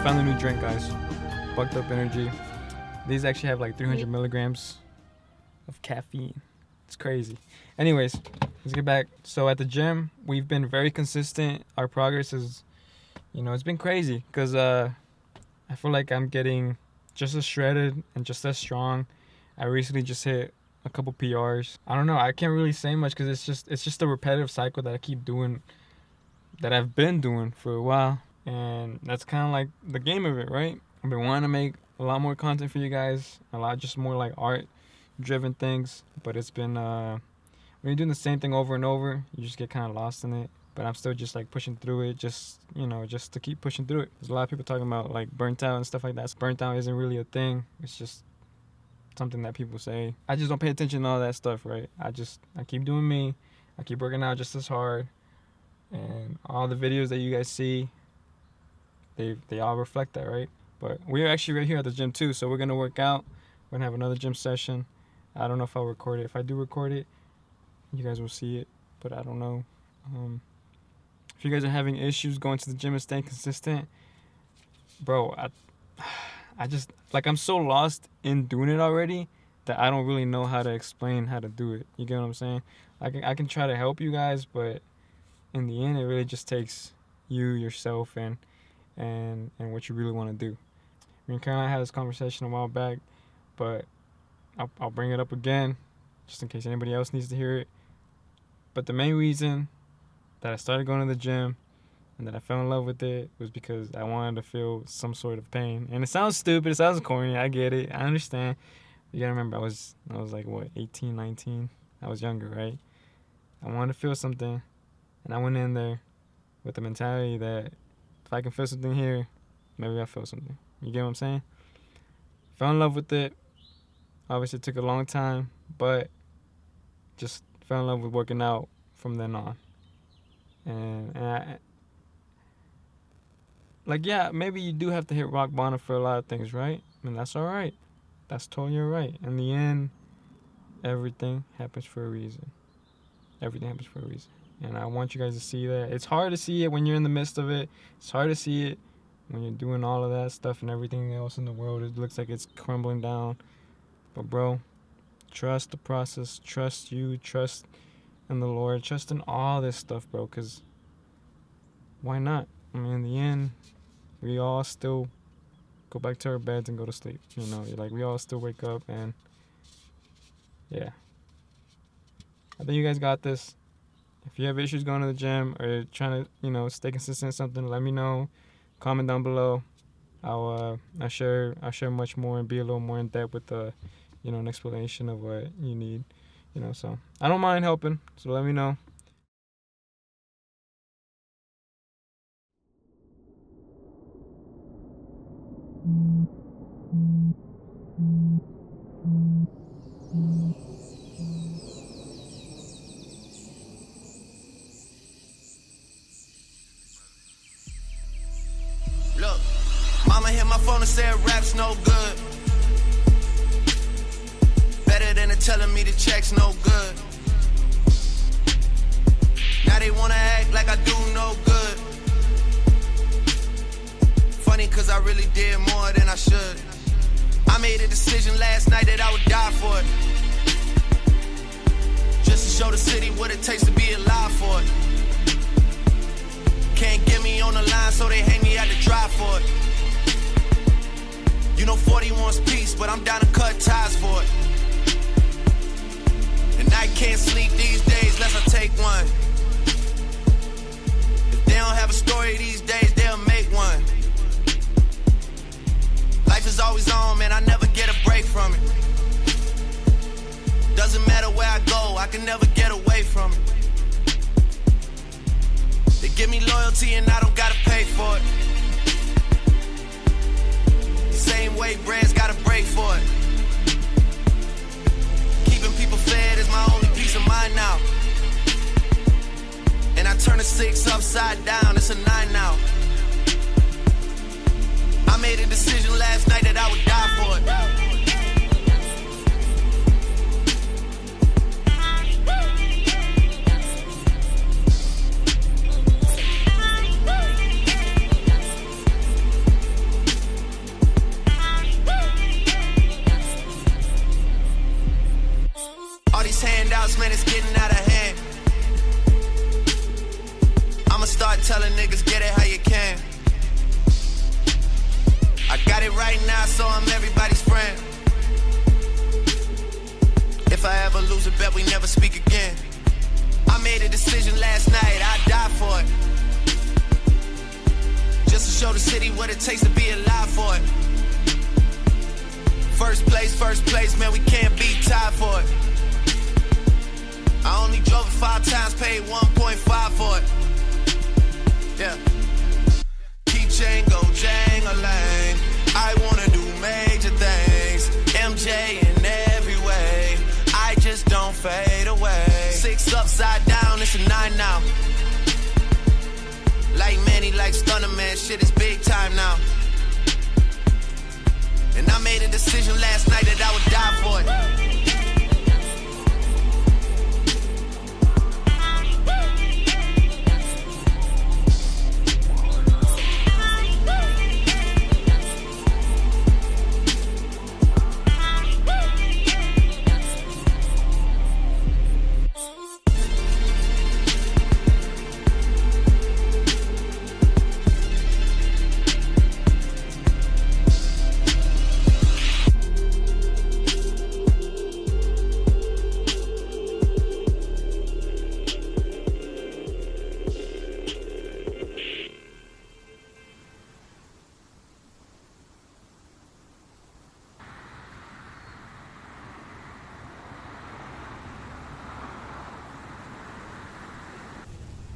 found a new drink, guys. Bucked Up Energy. These actually have like 300 milligrams of caffeine. It's crazy. Anyways, let's get back. So at the gym, we've been very consistent. Our progress is, it's been crazy because I feel like I'm getting just as shredded and just as strong. I recently just hit a couple PRs. I don't know. I can't really say much because it's just a repetitive cycle that I keep doing, that I've been doing for a while. And that's kind of like the game of it, right? I've been wanting to make a lot more content for you guys, a lot just more like art-driven things. But it's been, when you're doing the same thing over and over, you just get kind of lost in it. But I'm still just like pushing through it, just to keep pushing through it. There's a lot of people talking about like burnt out and stuff like that. Burnt out isn't really a thing. It's just something that people say. I just don't pay attention to all that stuff, right? I keep doing me. I keep working out just as hard. And all the videos that you guys see, they all reflect that, right? But we're actually right here at the gym too, so we're gonna work out. We're gonna have another gym session. I don't know if I'll record it. If I do record it, you guys will see it, but I don't know. If you guys are having issues going to the gym and staying consistent, bro, I just, like, I'm so lost in doing it already that I don't really know how to explain how to do it. You get what I'm saying? I can try to help you guys, but in the end, it really just takes you, yourself, and what you really want to do. Me and Caroline had this conversation a while back, but I'll bring it up again, just in case anybody else needs to hear it. But the main reason that I started going to the gym and that I fell in love with it was because I wanted to feel some sort of pain. And it sounds stupid, it sounds corny, I get it, I understand. You gotta remember, I was like, 18, 19? I was younger, right? I wanted to feel something, and I went in there with the mentality that if I can feel something here, maybe I'll feel something. You get what I'm saying? Fell in love with it. Obviously, it took a long time, but just fell in love with working out from then on. And yeah, maybe you do have to hit rock bottom for a lot of things, right? And that's all right. That's totally all right. In the end, everything happens for a reason. Everything happens for a reason. And I want you guys to see that. It's hard to see it when you're in the midst of it. It's hard to see it when you're doing all of that stuff and everything else in the world. It looks like it's crumbling down. But bro, trust the process. Trust you. Trust in the Lord. Trust in all this stuff, bro. Because why not? I mean, in the end, we all still go back to our beds and go to sleep. We all still wake up, and yeah. I think you guys got this. If you have issues going to the gym or trying to, stay consistent in something, let me know. Comment down below. I'll share much more and be a little more in depth with an explanation of what you need. So I don't mind helping. So let me know. Look, mama hit my phone and said rap's no good. Better than telling me the check's no good. Now they wanna act like I do no good. Funny cause I really did more than I should. I made a decision last night that I would die for it. Just to show the city what it takes to be alive for it. Can't get me on the line, so they hang me out to dry for it. 40 wants peace, but I'm down to cut ties for it. And I can't sleep these days unless I take one. If they don't have a story these days, they'll make one. Life is always on, man, I never get a break from it. Doesn't matter where I go, I can never get away from it. They give me loyalty and I don't gotta pay for it. Same way brands gotta break for it. Keeping people fed is my only peace of mind now. And I turn a 6 upside down, it's a 9 now. I made a decision last night that I would die for it. telling niggas get it how you can. I got it right now, so I'm everybody's friend. If I ever lose a bet, we never speak again. I made a decision last night, I died for it. Just to show the city what it takes to be alive for it. First place, man, we can't be tied for it. I only drove it 5 times, paid 1.5 for it. Yeah. Keychain go jang-a-lang. I wanna do major things. MJ in every way. I just don't fade away. 6 upside down, it's a 9 now. Like Manny, like Stunner, man, shit is big time now. And I made a decision last night that I would die for it.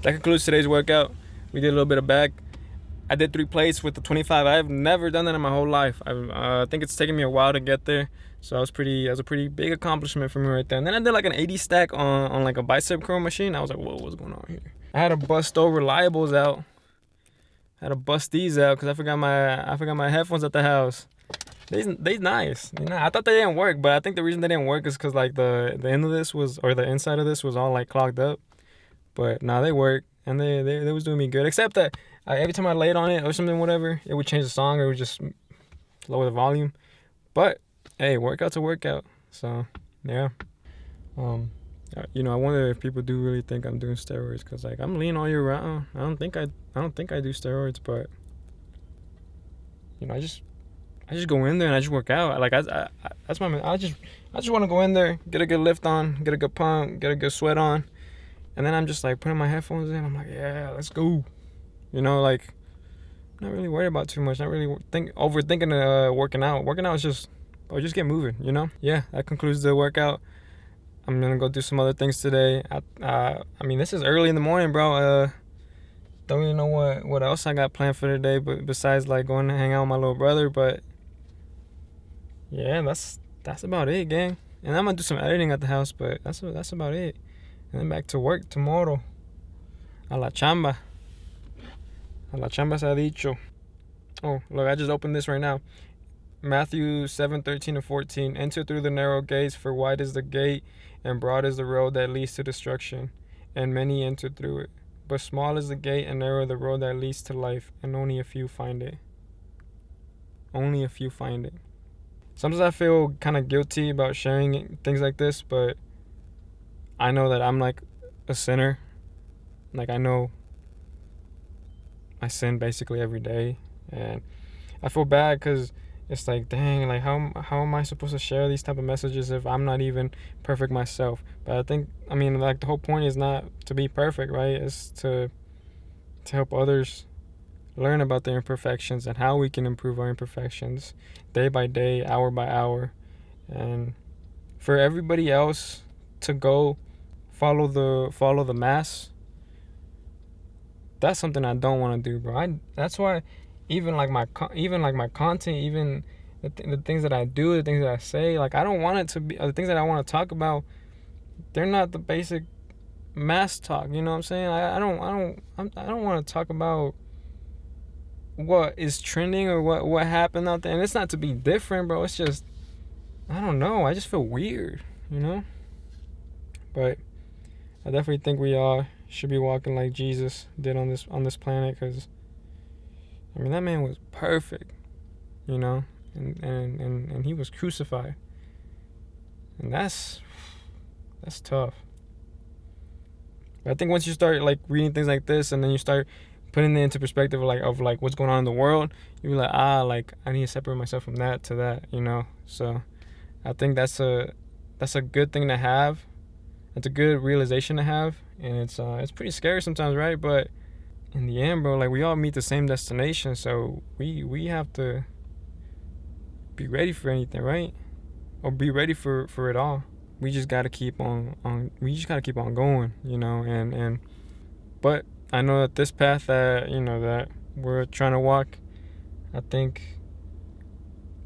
That concludes today's workout. We did a little bit of back. I did 3 plates with the 25. I've never done that in my whole life. I think it's taken me a while to get there. So that was a pretty big accomplishment for me right there. And then I did like an 80 stack on like a bicep curl machine. I was like, whoa, what's going on here? I had to bust over reliables out. I had to bust these out because I forgot my headphones at the house. They nice. You know, I thought they didn't work, but I think the reason they didn't work is because like the end of this was, or the inside of this was all like clogged up. But nah, they work, and they was doing me good. Except that every time I laid on it or something, whatever, it would change the song or it would just lower the volume. But hey, workout's a workout. So yeah, you know, I wonder if people do really think I'm doing steroids because like I'm lean all year round. I don't think I do steroids, but you know, I just go in there and I just work out. Like that's my I just want to go in there, get a good lift on, get a good pump, get a good sweat on. And then I'm just like putting my headphones in. I'm like, yeah, let's go. You know, like, not really worried about too much. Not really overthinking working out. Working out is just get moving, you know? Yeah, that concludes the workout. I'm going to go do some other things today. I mean, this is early in the morning, bro. Don't really know what else I got planned for today, but besides, like, going to hang out with my little brother. But, yeah, that's about it, gang. And I'm going to do some editing at the house, but that's about it. And then back to work tomorrow. A la chamba. A la chamba se ha dicho. Oh, look, I just opened this right now. Matthew 7:13-14. Enter through the narrow gates, for wide is the gate, and broad is the road that leads to destruction, and many enter through it. But small is the gate, and narrow the road that leads to life, and only a few find it. Only a few find it. Sometimes I feel kind of guilty about sharing things like this, but I know that I'm like a sinner. Like I know I sin basically every day, and I feel bad because it's like, dang, like how am I supposed to share these type of messages if I'm not even perfect myself? But I mean, like the whole point is not to be perfect, right? It's to help others learn about their imperfections and how we can improve our imperfections day by day, hour by hour, and for everybody else to go follow the mass. That's something I don't want to do, bro. That's why even like my content, even the things that I do, the things that I say, like I don't want it to be the things that I want to talk about. They're not the basic mass talk. You know what I'm saying? I don't want to talk about what is trending or what happened out there. And it's not to be different, bro. It's just I don't know. I just feel weird, you know. But I definitely think we all should be walking like Jesus did on this planet, because I mean that man was perfect, you know, and he was crucified, and that's tough. But I think once you start like reading things like this, and then you start putting it into perspective of like what's going on in the world, you're like, like I need to separate myself from that to that, you know. So I think that's a good thing to have. It's a good realization to have, and it's pretty scary sometimes, right? But in the end, bro, like we all meet the same destination, so we have to be ready for anything, right? Or be ready for it all. We just gotta keep on going, you know, and but I know that this path that, you know, that we're trying to walk, I think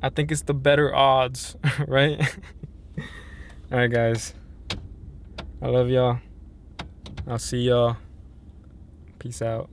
it's the better odds, right? All right, guys. I love y'all. I'll see y'all. Peace out.